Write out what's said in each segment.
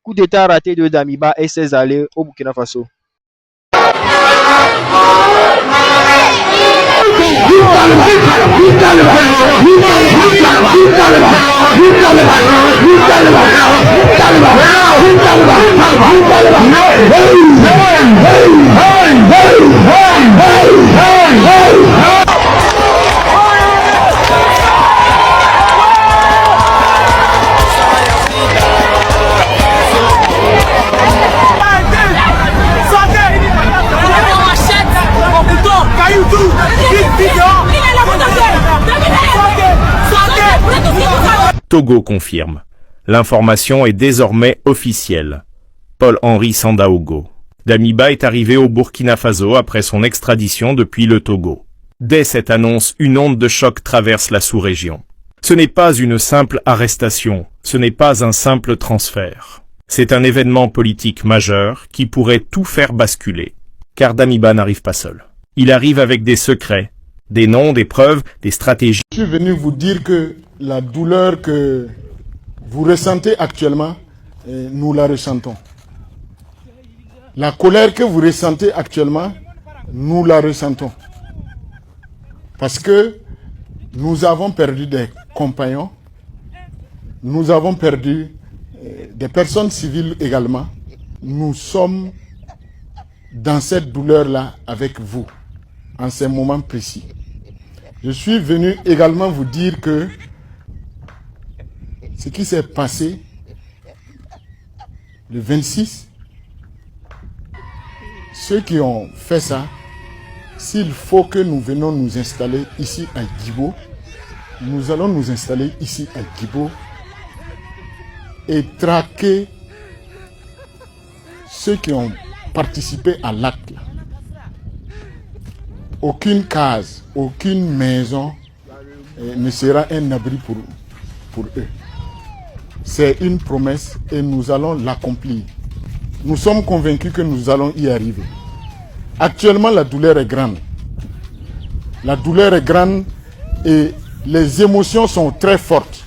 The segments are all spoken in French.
coup d'état raté de Damiba et ses alliés au Burkina Faso. Togo confirme. L'information est désormais officielle. Paul-Henri Sandaogo. Damiba est arrivé au Burkina Faso après son extradition depuis le Togo. Dès cette annonce, une onde de choc traverse la sous-région. Ce n'est pas une simple arrestation, ce n'est pas un simple transfert. C'est un événement politique majeur qui pourrait tout faire basculer. Car Damiba n'arrive pas seul. Il arrive avec des secrets, des noms, des preuves, des stratégies. Je suis venu vous dire que la douleur que vous ressentez actuellement, nous la ressentons. La colère que vous ressentez actuellement, nous la ressentons. Parce que nous avons perdu des compagnons, nous avons perdu des personnes civiles également. Nous sommes dans cette douleur-là avec vous, en ces moments précis. Je suis venu également vous dire que ce qui s'est passé le 26, ceux qui ont fait ça, s'il faut que nous venions nous installer ici à Djibo, nous allons nous installer ici à Djibo et traquer ceux qui ont participé à l'acte. Aucune case, aucune maison ne sera un abri pour eux. C'est une promesse et nous allons l'accomplir. Nous sommes convaincus que nous allons y arriver. Actuellement, la douleur est grande. La douleur est grande et les émotions sont très fortes.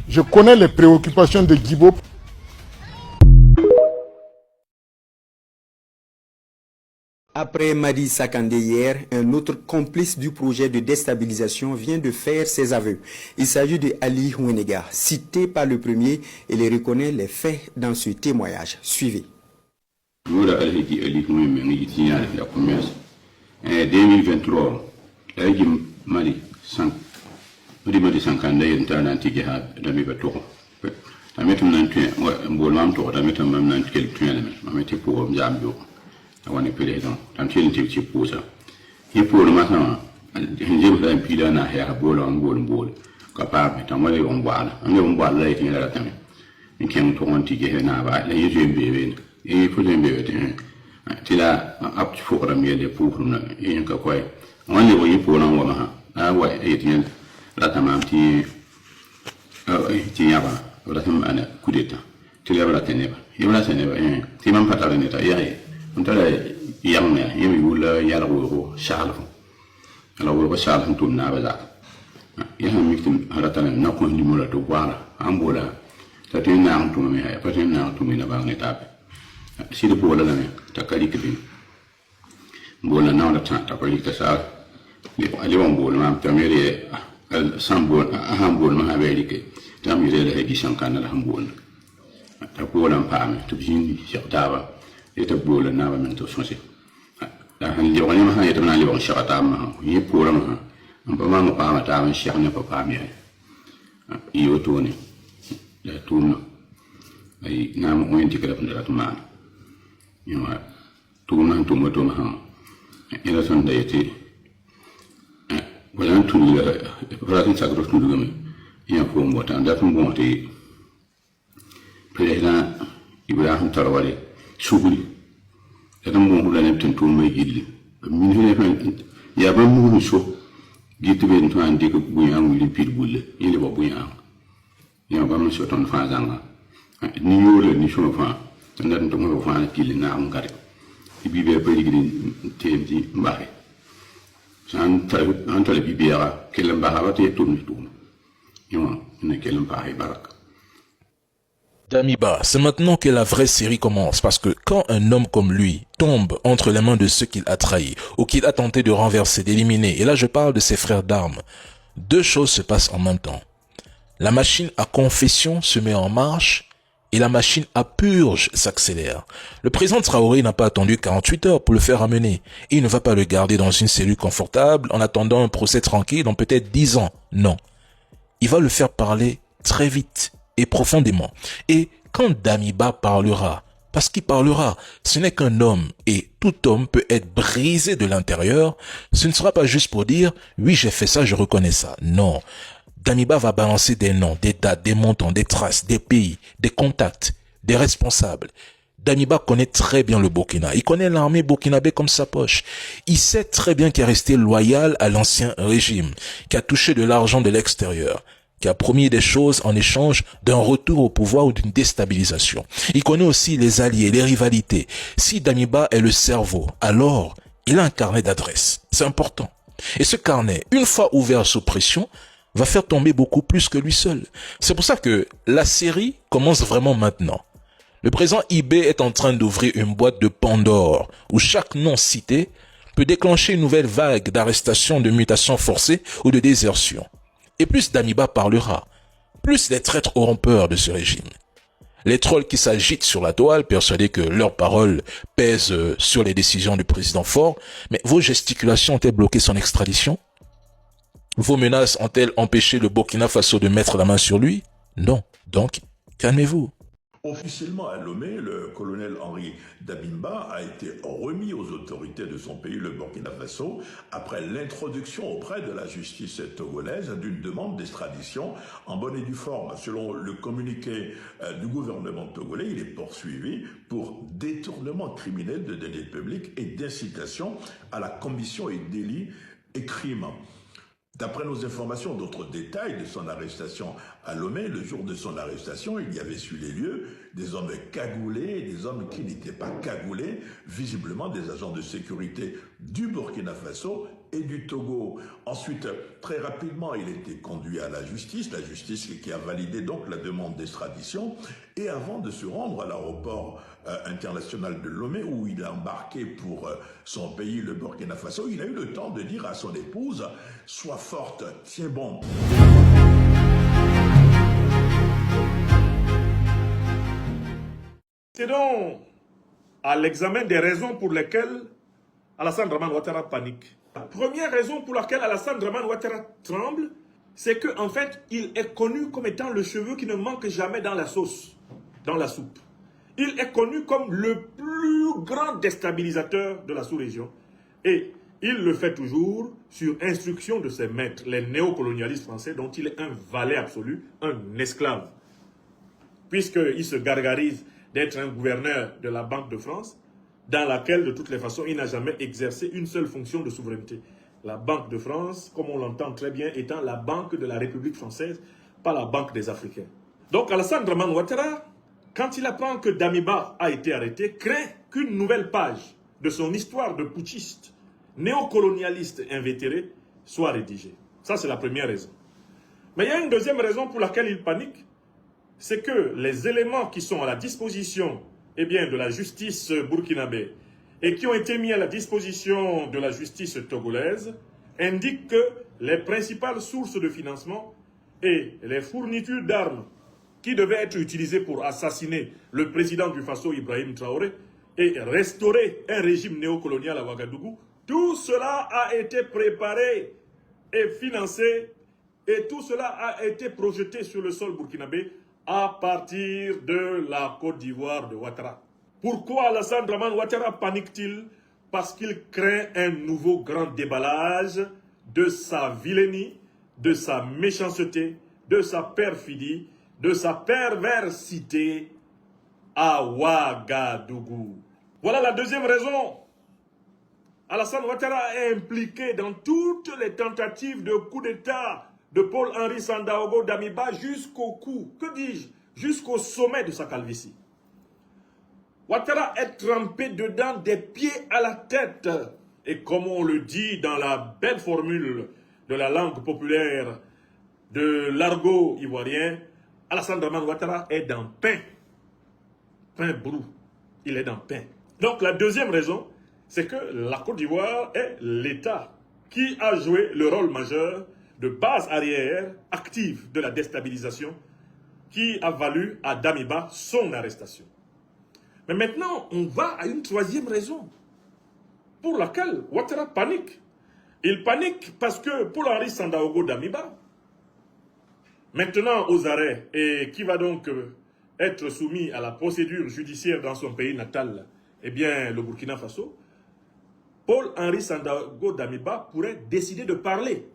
Je connais les préoccupations de Djibo. Après Madi Sakandé hier, un autre complice du projet de déstabilisation vient de faire ses aveux. Il s'agit de Ali Ouenega, cité par le premier, et il reconnaît les faits dans ce témoignage. Suivez. 2023, Mali 5. Mali 50 awani président tam ci len ci pousa yi pour ma sama njëm da pila na ya bolo ngol ka pa mi tam wala on bala on bala lay tin la tam ni kem to on ti ge na ba la yeje bebe e fu den bebe ti la ap ci fo ram yele pour na yin ka koy on le yi pour na wa ma a wa e tin la tam ti ti ya ba la tam ana kudeta ti la ba teneba yona teneba ti man patala ne ta yaye ontala yamna yemi wula yala wo shalfu ala wo shalfu tun na baza ya mikin harata na ko ni mula to wala ambola tatin na antu me ya patin na antu me na ba ne tabe si de bola na ta kali kidi bola na ta ta kali ka sa le won bola ma ta mere al sambol ahambol ma habeli ke ta mere le hegi shankana la hambol ta bola pame to jindi shaqtaba eta bola na ba men to sonse la han li woni ma ha eta na li won shaqata ma yi pora ma ba ma ma pa ma ta ma shaq ne pa pa mi yi o to ni la tuna ay na mo wenti kala punda ta ma ni ma tuna to mo to ma ha ila son da yete wala tuni la wala tin sagro tunu gami ya ko mo ta da tun bon te président Ibrahim Tarawale Sougli et un bon la neptune tout me gilli min ya ba mu so gitu ben to ande ko buyan li pil bulle ile ba buyan ya ba mu so ton fa zanga ni yole ni so fa ndan to mo fa kili na ngari bi be pe ligini temti mbaxe san ta le bibiara kelam ba ha te tourne yo ne kelam ba hay barak. Damiba, c'est maintenant que la vraie série commence, parce que quand un homme comme lui tombe entre les mains de ceux qu'il a trahis, ou qu'il a tenté de renverser, d'éliminer, et là je parle de ses frères d'armes, deux choses se passent en même temps. La machine à confession se met en marche, et la machine à purge s'accélère. Le président Traoré n'a pas attendu 48 heures pour le faire amener, et il ne va pas le garder dans une cellule confortable en attendant un procès tranquille dans peut-être 10 ans, non. Il va le faire parler très vite et profondément. Et quand Damiba parlera, parce qu'il parlera, ce n'est qu'un homme, et tout homme peut être brisé de l'intérieur, ce ne sera pas juste pour dire « oui, j'ai fait ça, je reconnais ça ». Non, Damiba va balancer des noms, des dates, des montants, des traces, des pays, des contacts, des responsables. Damiba connaît très bien le Burkina. Il connaît l'armée burkinabé comme sa poche. Il sait très bien qu'il est resté loyal à l'ancien régime, qui a touché de l'argent de l'extérieur, qui a promis des choses en échange d'un retour au pouvoir ou d'une déstabilisation. Il connaît aussi les alliés, les rivalités. Si Damiba est le cerveau, alors il a un carnet d'adresses. C'est important. Et ce carnet, une fois ouvert sous pression, va faire tomber beaucoup plus que lui seul. C'est pour ça que la série commence vraiment maintenant. Le président IB est en train d'ouvrir une boîte de Pandore où chaque nom cité peut déclencher une nouvelle vague d'arrestations, de mutations forcées ou de désertions. Et plus Damiba parlera, plus les traîtres auront peur de ce régime. Les trolls qui s'agitent sur la toile, persuadés que leurs paroles pèsent sur les décisions du président fort, mais vos gesticulations ont-elles bloqué son extradition? Vos menaces ont-elles empêché le Burkina Faso de mettre la main sur lui? Non. Donc, calmez-vous. Officiellement à Lomé, le colonel Henri Dabimba a été remis aux autorités de son pays, le Burkina Faso, après l'introduction auprès de la justice togolaise d'une demande d'extradition en bonne et due forme. Selon le communiqué du gouvernement togolais, il est poursuivi pour détournement criminel de deniers publics et d'incitation à la commission et délits et crimes. D'après nos informations, d'autres détails de son arrestation à Lomé, le jour de son arrestation, il y avait sur les lieux des hommes cagoulés et des hommes qui n'étaient pas cagoulés, visiblement des agents de sécurité du Burkina Faso et du Togo. Ensuite, très rapidement, il était conduit à la justice qui a validé donc la demande d'extradition, et avant de se rendre à l'aéroport international de Lomé, où il a embarqué pour son pays, le Burkina Faso, il a eu le temps de dire à son épouse « Sois forte, tiens bon ». C'est donc à l'examen des raisons pour lesquelles Alassane Dramane Ouattara panique. La première raison pour laquelle Alassane Dramane Ouattara tremble, c'est qu'en fait, il est connu comme étant le cheveu qui ne manque jamais dans la sauce, dans la soupe. Il est connu comme le plus grand déstabilisateur de la sous-région. Et il le fait toujours sur instruction de ses maîtres, les néocolonialistes français, dont il est un valet absolu, un esclave. Puisqu'il se gargarise d'être un gouverneur de la Banque de France, dans laquelle, de toutes les façons, il n'a jamais exercé une seule fonction de souveraineté. La Banque de France, comme on l'entend très bien, étant la banque de la République française, pas la Banque des Africains. Donc Alassane Dramane Ouattara, quand il apprend que Damiba a été arrêté, craint qu'une nouvelle page de son histoire de putschiste, néocolonialiste invétéré, soit rédigée. Ça, c'est la première raison. Mais il y a une deuxième raison pour laquelle il panique, c'est que les éléments qui sont à la disposition de la justice burkinabé et qui ont été mis à la disposition de la justice togolaise indiquent que les principales sources de financement et les fournitures d'armes qui devaient être utilisées pour assassiner le président du Faso, Ibrahim Traoré, et restaurer un régime néocolonial à Ouagadougou, tout cela a été préparé et financé, et tout cela a été projeté sur le sol burkinabé à partir de la Côte d'Ivoire de Ouattara. Pourquoi Alassane Dramane Ouattara panique-t-il? Parce qu'il craint un nouveau grand déballage de sa vilainie, de sa méchanceté, de sa perfidie, de sa perversité à Ouagadougou. Voilà la deuxième raison. Alassane Ouattara est impliqué dans toutes les tentatives de coup d'État de Paul-Henri Sandaogo Damiba jusqu'au cou, que dis-je, jusqu'au sommet de sa calvitie. Ouattara est trempé dedans des pieds à la tête. Et comme on le dit dans la belle formule de la langue populaire de l'argot ivoirien, Alassane Dramane Ouattara est dans pain. pain brou. Il est dans pain. Donc la deuxième raison, c'est que la Côte d'Ivoire est l'État qui a joué le rôle majeur de base arrière active de la déstabilisation qui a valu à Damiba son arrestation. Mais maintenant, on va à une troisième raison pour laquelle Ouattara panique. Il panique parce que Paul-Henri Sandaogo Damiba, maintenant aux arrêts, et qui va donc être soumis à la procédure judiciaire dans son pays natal, eh bien le Burkina Faso, Paul-Henri Sandaogo Damiba pourrait décider de parler.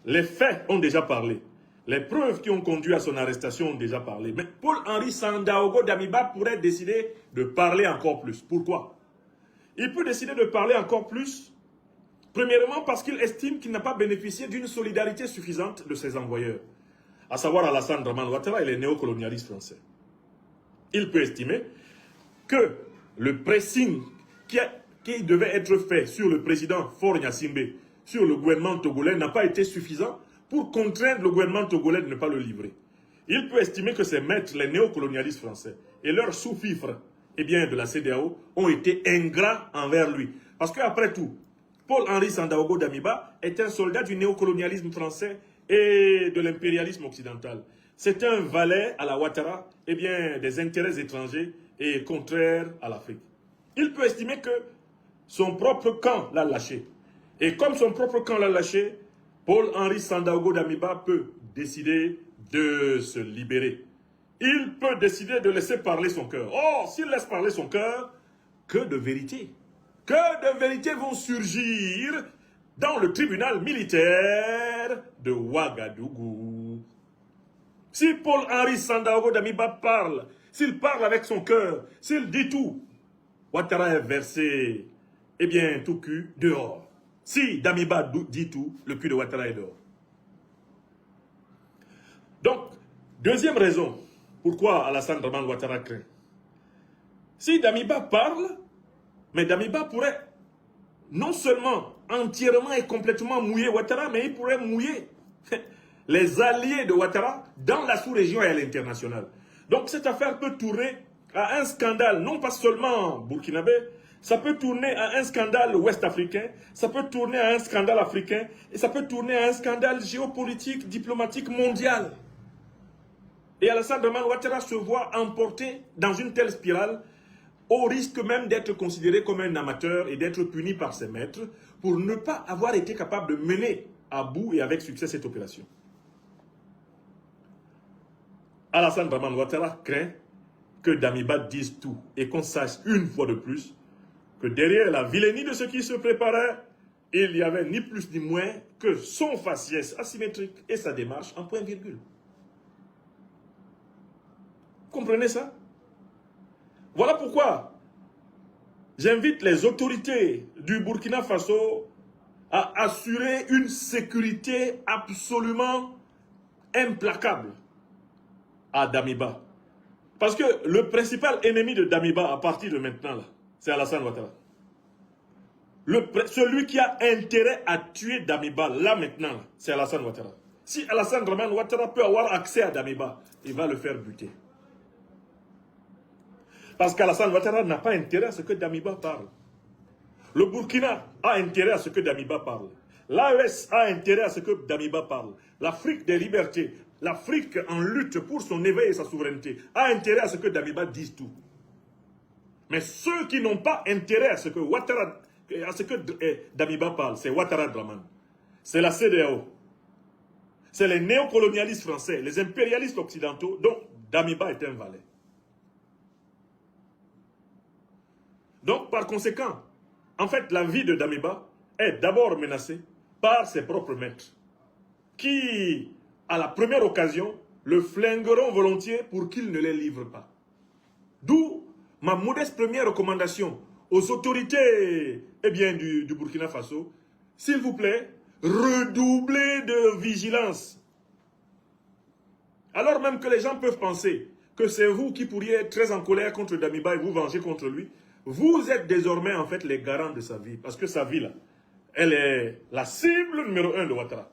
Les faits ont déjà parlé. Les preuves qui ont conduit à son arrestation ont déjà parlé. Mais Paul-Henri Sandaogo Damiba pourrait décider de parler encore plus. Pourquoi? Il peut décider de parler encore plus, premièrement parce qu'il estime qu'il n'a pas bénéficié d'une solidarité suffisante de ses envoyeurs, à savoir Alassane Dramane Ouattara et les néocolonialistes français. Il peut estimer que le pressing qui devait être fait sur le président Faure Gnassingbé, sur le gouvernement togolais, n'a pas été suffisant pour contraindre le gouvernement togolais de ne pas le livrer. Il peut estimer que ses maîtres, les néocolonialistes français, et leurs sous-fifres, eh bien, de la CEDEAO, ont été ingrats envers lui. Parce qu'après tout, Paul-Henri Sandaogo Damiba est un soldat du néocolonialisme français et de l'impérialisme occidental. C'est un valet à la Ouattara, eh bien, des intérêts étrangers et contraires à l'Afrique. Il peut estimer que son propre camp l'a lâché. Et comme son propre camp l'a lâché, Paul-Henri Sandaogo Damiba peut décider de se libérer. Il peut décider de laisser parler son cœur. Or, s'il laisse parler son cœur, que de vérités vont surgir dans le tribunal militaire de Ouagadougou. Si Paul-Henri Sandaogo Damiba parle, s'il parle avec son cœur, s'il dit tout, Ouattara est versé, eh bien, tout cul dehors. Si Damiba dit tout, le cul de Ouattara est dehors. Donc, deuxième raison, pourquoi Alassane Dramane Ouattara craint. Si Damiba parle, mais Damiba pourrait non seulement entièrement et complètement mouiller Ouattara, mais il pourrait mouiller les alliés de Ouattara dans la sous-région et à l'international. Donc cette affaire peut tourner à un scandale, non pas seulement burkinabé, ça peut tourner à un scandale ouest-africain, ça peut tourner à un scandale africain, et ça peut tourner à un scandale géopolitique, diplomatique mondial. Et Alassane Dramane Ouattara se voit emporté dans une telle spirale, au risque même d'être considéré comme un amateur et d'être puni par ses maîtres pour ne pas avoir été capable de mener à bout et avec succès cette opération. Alassane Dramane Ouattara craint que Damiba dise tout et qu'on sache une fois de plus que derrière la vilainie de ce qui se préparait, il n'y avait ni plus ni moins que son faciès asymétrique et sa démarche en point-virgule. Comprenez ça? Voilà pourquoi j'invite les autorités du Burkina Faso à assurer une sécurité absolument implacable à Damiba. Parce que le principal ennemi de Damiba à partir de maintenant, c'est Alassane Ouattara. Celui qui a intérêt à tuer Damiba, là maintenant, c'est Alassane Ouattara. Si Alassane Dramane Ouattara peut avoir accès à Damiba, il va le faire buter. Parce qu'Alassane Ouattara n'a pas intérêt à ce que Damiba parle. Le Burkina a intérêt à ce que Damiba parle. L'AES a intérêt à ce que Damiba parle. L'Afrique des libertés, l'Afrique en lutte pour son éveil et sa souveraineté, a intérêt à ce que Damiba dise tout. Mais ceux qui n'ont pas intérêt à ce que Damiba parle, c'est Ouattara Dramane. C'est la CEDEAO. C'est les néocolonialistes français, les impérialistes occidentaux, dont Damiba est un valet. Donc, par conséquent, en fait, la vie de Damiba est d'abord menacée par ses propres maîtres, qui, à la première occasion, le flingueront volontiers pour qu'il ne les livre pas. D'où ma modeste première recommandation aux autorités du Burkina Faso, s'il vous plaît, redoublez de vigilance. Alors même que les gens peuvent penser que c'est vous qui pourriez être très en colère contre Damiba et vous venger contre lui, vous êtes désormais en fait les garants de sa vie. Parce que sa vie là, elle est la cible numéro 1 de Ouattara.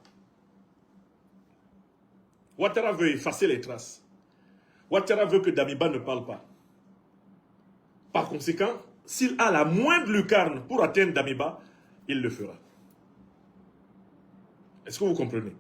Ouattara veut effacer les traces. Ouattara veut que Damiba ne parle pas. Par conséquent, s'il a la moindre lucarne pour atteindre Damiba, il le fera. Est-ce que vous comprenez?